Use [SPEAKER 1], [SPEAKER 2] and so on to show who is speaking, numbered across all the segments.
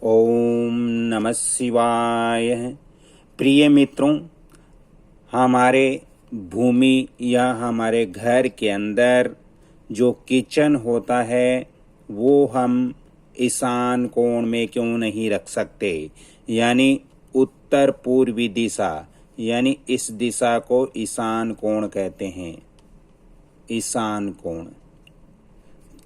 [SPEAKER 1] ओम नमः शिवाय। प्रिय मित्रों, हमारे भूमि या हमारे घर के अंदर जो किचन होता है वो हम ईशान कोण में क्यों नहीं रख सकते, यानी उत्तर पूर्वी दिशा, यानी इस दिशा को ईशान कोण कहते हैं। ईशान कोण,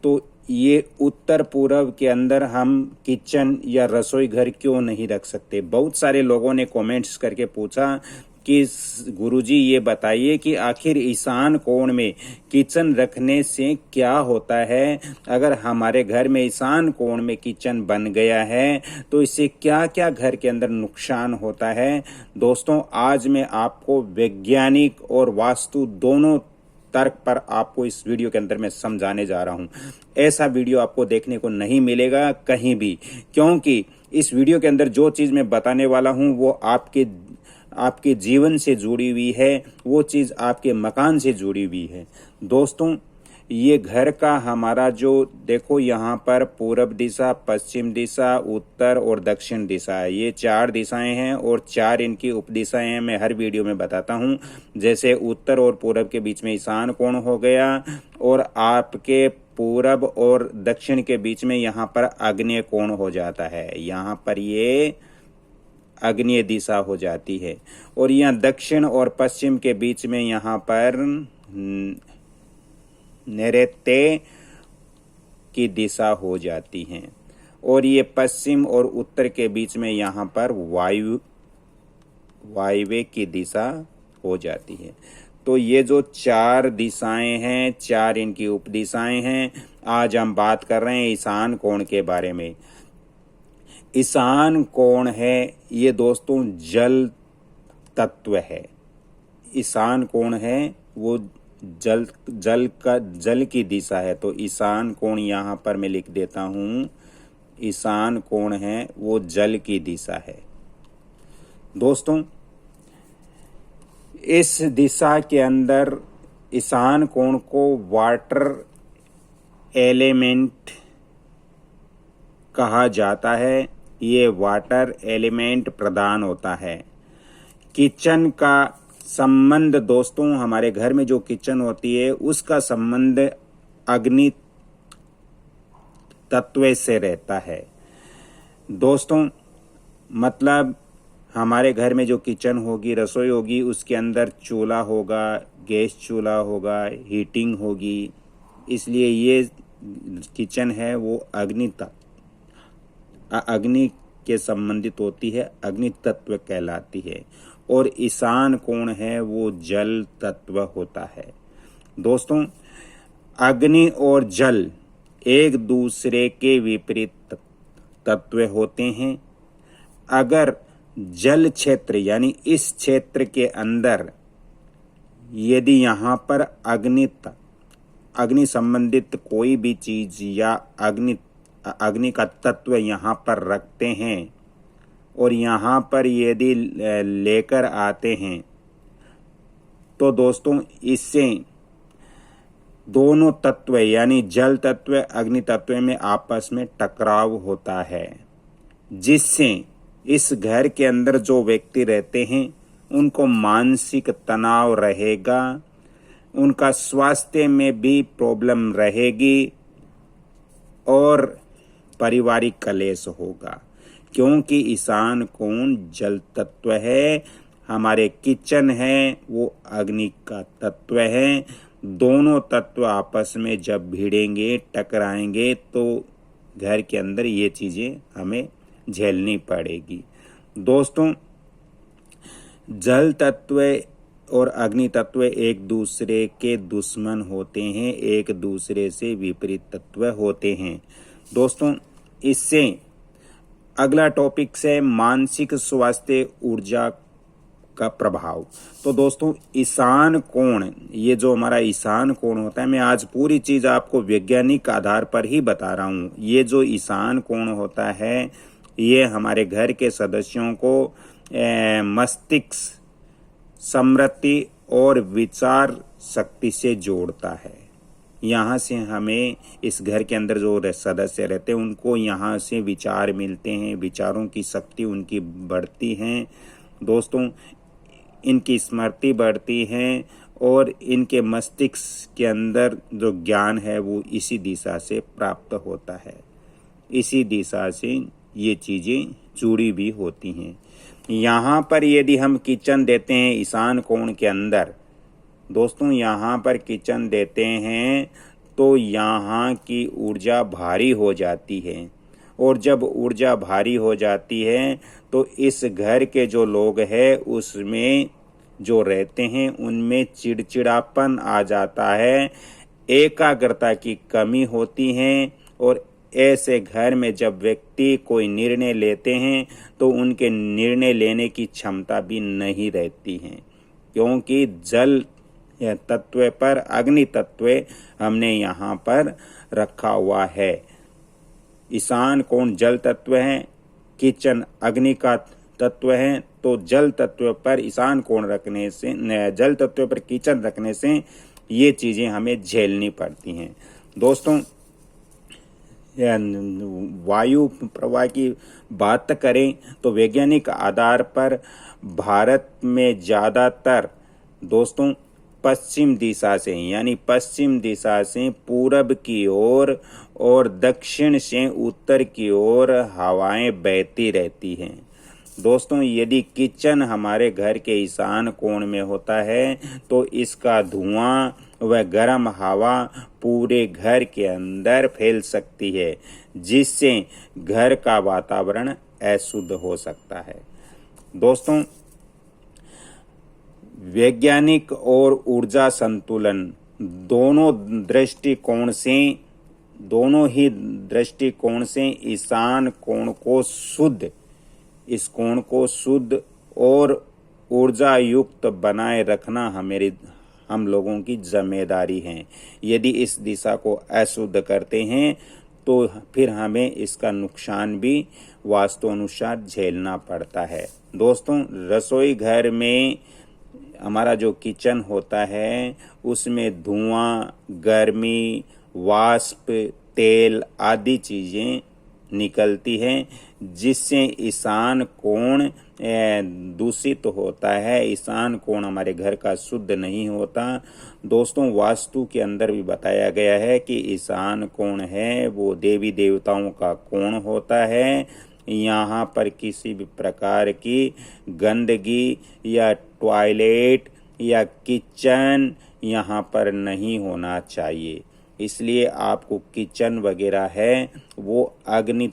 [SPEAKER 1] तो ये उत्तर पूर्व के अंदर हम किचन या रसोई घर क्यों नहीं रख सकते। बहुत सारे लोगों ने कमेंट्स करके पूछा कि गुरुजी ये बताइए कि आखिर ईशान कोण में किचन रखने से क्या होता है। अगर हमारे घर में ईशान कोण में किचन बन गया है तो इससे क्या क्या घर के अंदर नुकसान होता है। दोस्तों, आज मैं आपको वैज्ञानिक और वास्तु दोनों तर्क पर आपको इस वीडियो के अंदर मैं समझाने जा रहा हूं। ऐसा वीडियो आपको देखने को नहीं मिलेगा कहीं भी, क्योंकि इस वीडियो के अंदर जो चीज मैं बताने वाला हूं वो आपके जीवन से जुड़ी हुई है, वो चीज आपके मकान से जुड़ी हुई है। दोस्तों, ये घर का हमारा जो देखो, यहाँ पर पूरब दिशा, पश्चिम दिशा, उत्तर और दक्षिण दिशा है। ये 4 दिशाएं हैं और 4 इनकी उपदिशाएं हैं। मैं हर वीडियो में बताता हूँ। जैसे उत्तर और पूरब के बीच में ईशान कोण हो गया, और आपके पूरब और दक्षिण के बीच में यहाँ पर आग्नेय कोण हो जाता है। यहाँ पर ये आग्नेय दिशा हो जाती है, और यहाँ दक्षिण और पश्चिम के बीच में यहाँ पर नैऋत्य की दिशा हो जाती है, और ये पश्चिम और उत्तर के बीच में यहाँ पर वायव्य की दिशा हो जाती है। तो ये जो 4 दिशाएं हैं, 4 इनकी उपदिशाएं हैं। आज हम बात कर रहे हैं ईशान कोण के बारे में। ईशान कोण है ये दोस्तों जल तत्व है। ईशान कोण है वो जल की दिशा है। तो ईशान कोण यहाँ पर मैं लिख देता हूँ। ईशान कोण है वो जल की दिशा है। दोस्तों, इस दिशा के अंदर ईशान कोण को वाटर एलिमेंट कहा जाता है। ये वाटर एलिमेंट प्रदान होता है। किचन का संबंध दोस्तों, हमारे घर में जो किचन होती है उसका संबंध अग्नि तत्व से रहता है। दोस्तों, मतलब हमारे घर में जो किचन होगी, रसोई होगी, उसके अंदर चूल्हा होगा, गैस चूल्हा होगा, हीटिंग होगी। इसलिए ये किचन है वो अग्नि के संबंधित होती है, अग्नि तत्व कहलाती है। और ईशान कोण है वो जल तत्व होता है। दोस्तों, अग्नि और जल एक दूसरे के विपरीत तत्व होते हैं। अगर जल क्षेत्र यानी इस क्षेत्र के अंदर यदि यहाँ पर अग्नि संबंधित कोई भी चीज या अग्नि का तत्व यहाँ पर रखते हैं और यहाँ पर यदि लेकर आते हैं, तो दोस्तों इससे दोनों तत्व यानी जल तत्व अग्नि तत्व में आपस में टकराव होता है, जिससे इस घर के अंदर जो व्यक्ति रहते हैं उनको मानसिक तनाव रहेगा, उनका स्वास्थ्य में भी प्रॉब्लम रहेगी और पारिवारिक कलेश होगा, क्योंकि ईशान कोण जल तत्व है। हमारे किचन है वो अग्नि का तत्व है। दोनों तत्व आपस में जब भिड़ेंगे, टकराएंगे, तो घर के अंदर ये चीजें हमें झेलनी पड़ेगी। दोस्तों, जल तत्व और अग्नि तत्व एक दूसरे के दुश्मन होते हैं, एक दूसरे से विपरीत तत्व होते हैं। दोस्तों, इससे अगला टॉपिक है मानसिक स्वास्थ्य ऊर्जा का प्रभाव। तो दोस्तों, ईशान कोण, ये जो हमारा ईशान कोण होता है, मैं आज पूरी चीज आपको वैज्ञानिक आधार पर ही बता रहा हूँ। ये जो ईशान कोण होता है ये हमारे घर के सदस्यों को मस्तिष्क, स्मृति और विचार शक्ति से जोड़ता है। यहाँ से हमें इस घर के अंदर जो सदस्य रहते हैं उनको यहाँ से विचार मिलते हैं, विचारों की शक्ति उनकी बढ़ती है दोस्तों, इनकी स्मृति बढ़ती है और इनके मस्तिष्क के अंदर जो ज्ञान है वो इसी दिशा से प्राप्त होता है, इसी दिशा से ये चीज़ें जुड़ी भी होती हैं। यहाँ पर यदि हम किचन देते हैं ईशान कोण के अंदर दोस्तों, यहाँ पर किचन देते हैं तो यहाँ की ऊर्जा भारी हो जाती है, और जब ऊर्जा भारी हो जाती है तो इस घर के जो लोग हैं उसमें जो रहते हैं उनमें चिड़चिड़ापन आ जाता है, एकाग्रता की कमी होती है, और ऐसे घर में जब व्यक्ति कोई निर्णय लेते हैं तो उनके निर्णय लेने की क्षमता भी नहीं रहती है, क्योंकि जल तत्व पर अग्नि तत्व हमने यहाँ पर रखा हुआ है। ईशान कोण जल तत्व है, किचन अग्नि का तत्व है, तो जल तत्व पर ईशान कोण रखने से, जल तत्व पर किचन रखने से ये चीज़ें हमें झेलनी पड़ती हैं दोस्तों। वायु प्रवाह की बात करें तो वैज्ञानिक आधार पर भारत में ज़्यादातर दोस्तों पश्चिम दिशा से, यानी पश्चिम दिशा से पूरब की ओर और दक्षिण से उत्तर की ओर हवाएं बहती रहती हैं दोस्तों। यदि किचन हमारे घर के ईशान कोण में होता है तो इसका धुआं व गर्म हवा पूरे घर के अंदर फैल सकती है, जिससे घर का वातावरण अशुद्ध हो सकता है दोस्तों। वैज्ञानिक और ऊर्जा संतुलन दोनों ही दृष्टिकोण से ईशान कोण को शुद्ध, इस कोण को शुद्ध और ऊर्जा युक्त बनाए रखना हम लोगों की जिम्मेदारी है। यदि इस दिशा को अशुद्ध करते हैं तो फिर हमें इसका नुकसान भी वास्तु अनुसार झेलना पड़ता है दोस्तों। रसोई घर में हमारा जो किचन होता है उसमें धुआं, गर्मी, वाष्प, तेल आदि चीज़ें निकलती हैं, जिससे ईशान कोण दूषित होता है, ईशान कोण हमारे घर का शुद्ध नहीं होता दोस्तों। वास्तु के अंदर भी बताया गया है कि ईशान कोण है वो देवी देवताओं का कोण होता है। यहाँ पर किसी भी प्रकार की गंदगी या टॉयलेट या किचन यहाँ पर नहीं होना चाहिए, इसलिए आपको किचन वगैरह है वो अग्नि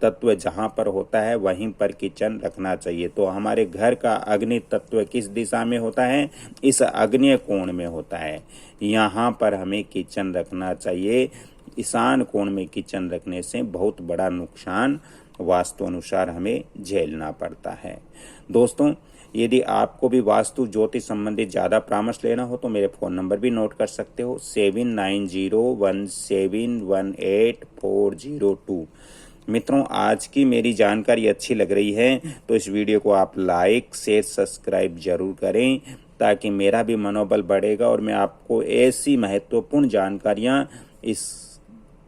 [SPEAKER 1] तत्व जहाँ पर होता है वहीं पर किचन रखना चाहिए। तो हमारे घर का अग्नि तत्व किस दिशा में होता है? इस आग्नेय कोण में होता है, यहाँ पर हमें किचन रखना चाहिए। ईशान कोण में किचन रखने से बहुत बड़ा नुकसान वास्तु अनुसार हमें झेलना पड़ता है दोस्तों। यदि आपको भी वास्तु ज्योतिष संबंधित ज़्यादा परामर्श लेना हो तो मेरे फ़ोन नंबर भी नोट कर सकते हो 7901718402। मित्रों, आज की मेरी जानकारी अच्छी लग रही है तो इस वीडियो को आप लाइक, शेयर, सब्सक्राइब जरूर करें, ताकि मेरा भी मनोबल बढ़ेगा और मैं आपको ऐसी महत्वपूर्ण जानकारियां इस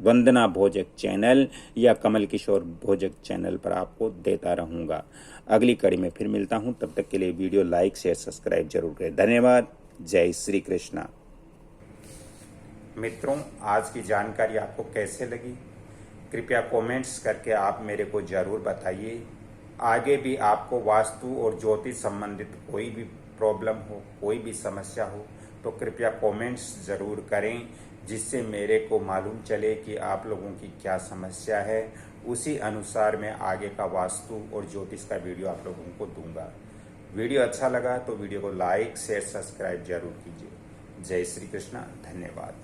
[SPEAKER 1] वंदना भोजक चैनल या कमल किशोर भोजक चैनल पर आपको देता रहूंगा। अगली कड़ी में फिर मिलता हूं, तब तक के लिए वीडियो लाइक, शेयर, सब्सक्राइब जरूर करें। धन्यवाद। जय श्री कृष्णा। मित्रों, आज की जानकारी आपको कैसे लगी कृपया कमेंट्स करके आप मेरे को जरूर बताइए। आगे भी आपको वास्तु और ज्योतिष संबंधित कोई भी प्रॉब्लम हो, कोई भी समस्या हो तो कृपया कमेंट्स ज़रूर करें, जिससे मेरे को मालूम चले कि आप लोगों की क्या समस्या है। उसी अनुसार मैं आगे का वास्तु और ज्योतिष का वीडियो आप लोगों को दूंगा। वीडियो अच्छा लगा तो वीडियो को लाइक, शेयर, सब्सक्राइब जरूर कीजिए। जय श्री कृष्णा। धन्यवाद।